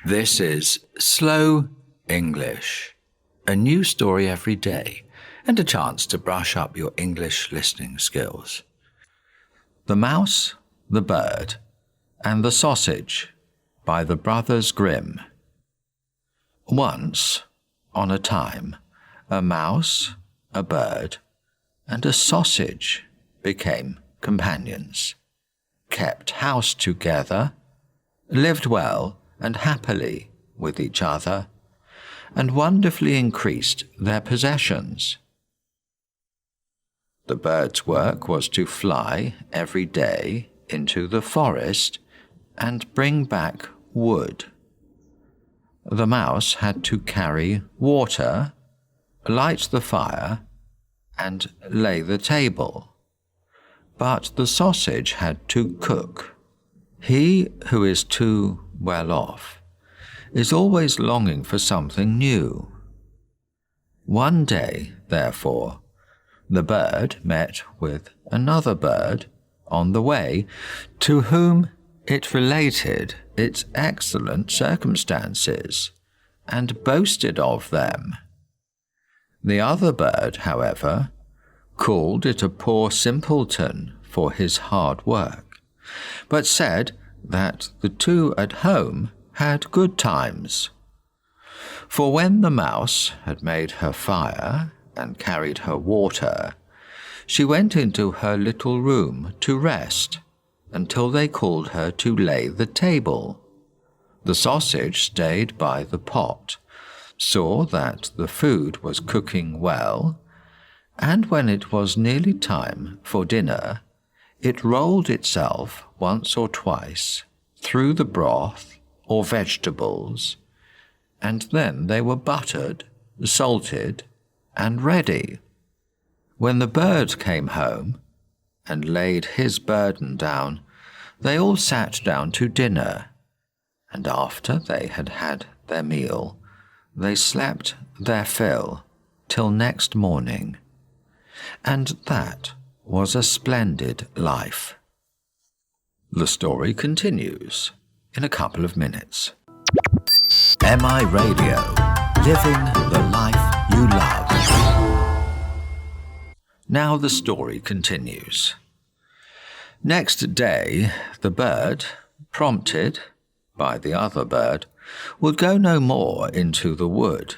This is Slow English, a new story every day and a chance to brush up your English listening skills. The Mouse, the Bird, and the Sausage by the Brothers Grimm. Once, on a time, a mouse, a bird, and a sausage became companions, kept house together, lived well and happily with each other, and wonderfully increased their possessions. The bird's work was to fly every day into the forest and bring back wood. The mouse had to carry water, light the fire, and lay the table. But the sausage had to cook. He who is too well off is always longing for something new. One day, therefore, the bird met with another bird on the way, to whom it related its excellent circumstances and boasted of them. The other bird, however, called it a poor simpleton for his hard work, but said that the two at home had good times. For when the mouse had made her fire and carried her water, she went into her little room to rest until they called her to lay the table. The sausage stayed by the pot, saw that the food was cooking well, and when it was nearly time for dinner, it rolled itself once or twice through the broth or vegetables, and then they were buttered, salted, and ready. When the bird came home and laid his burden down, they all sat down to dinner, and after they had had their meal, they slept their fill till next morning. And that was a splendid life. The story continues in a couple of minutes. MI Radio, living the life you love. Now the story continues. Next day, the bird, prompted by the other bird, would go no more into the wood,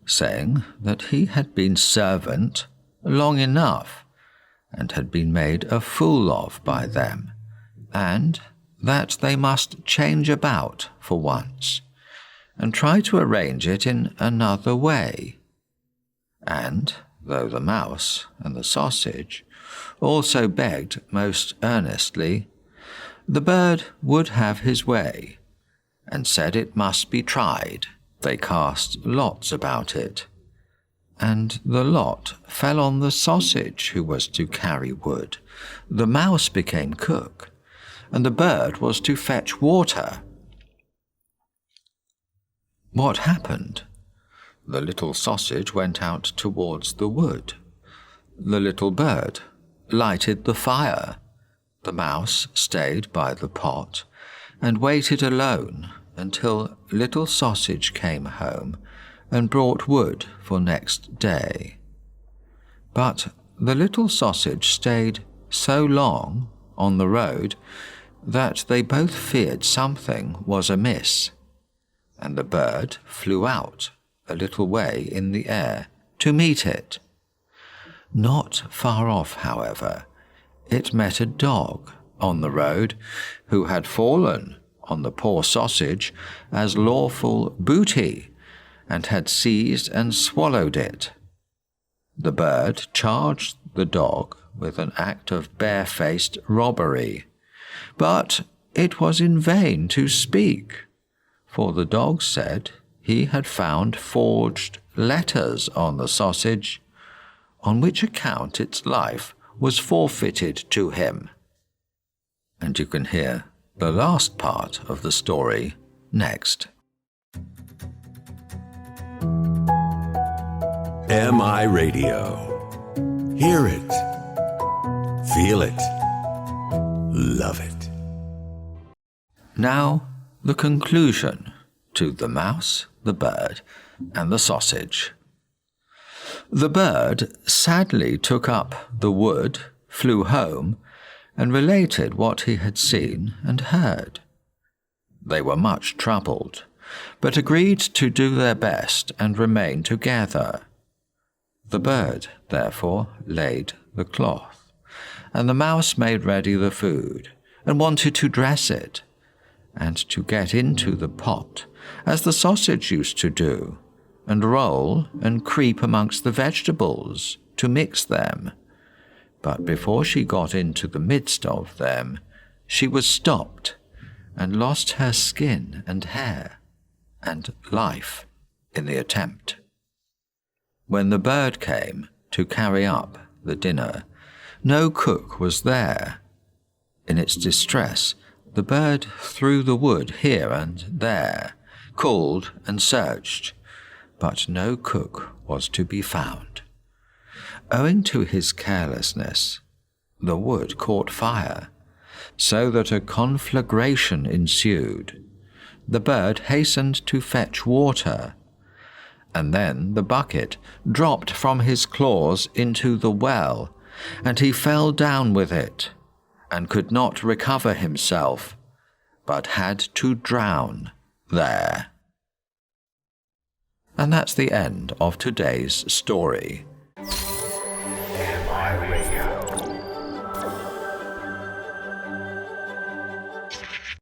saying that he had been servant long enough, and had been made a fool of by them, and that they must change about for once, and try to arrange it in another way. And, though the mouse and the sausage also begged most earnestly, the bird would have his way, and said it must be tried. They cast lots about it, and the lot fell on the sausage who was to carry wood. The mouse became cook, and the bird was to fetch water. What happened? The little sausage went out towards the wood. The little bird lighted the fire. The mouse stayed by the pot and waited alone until little sausage came home and brought wood for next day. But the little sausage stayed so long on the road that they both feared something was amiss, and the bird flew out a little way in the air to meet it. Not far off, however, it met a dog on the road who had fallen on the poor sausage as lawful booty, and had seized and swallowed it. The bird charged the dog with an act of barefaced robbery, but it was in vain to speak, for the dog said he had found forged letters on the sausage, on which account its life was forfeited to him. And you can hear the last part of the story next. MI Radio. Hear it. Feel it. Love it. Now, the conclusion to the mouse, the bird, and the sausage. The bird sadly took up the wood, flew home, and related what he had seen and heard. They were much troubled, but agreed to do their best and remain together. The bird, therefore, laid the cloth, and the mouse made ready the food, and wanted to dress it, and to get into the pot, as the sausage used to do, and roll and creep amongst the vegetables, to mix them. But before she got into the midst of them, she was stopped, and lost her skin and hair, and life in the attempt. When the bird came to carry up the dinner, no cook was there. In its distress, the bird threw the wood here and there, called and searched, but no cook was to be found. Owing to his carelessness, the wood caught fire, so that a conflagration ensued. The bird hastened to fetch water, and then the bucket dropped from his claws into the well, and he fell down with it, and could not recover himself, but had to drown there. And that's the end of today's story.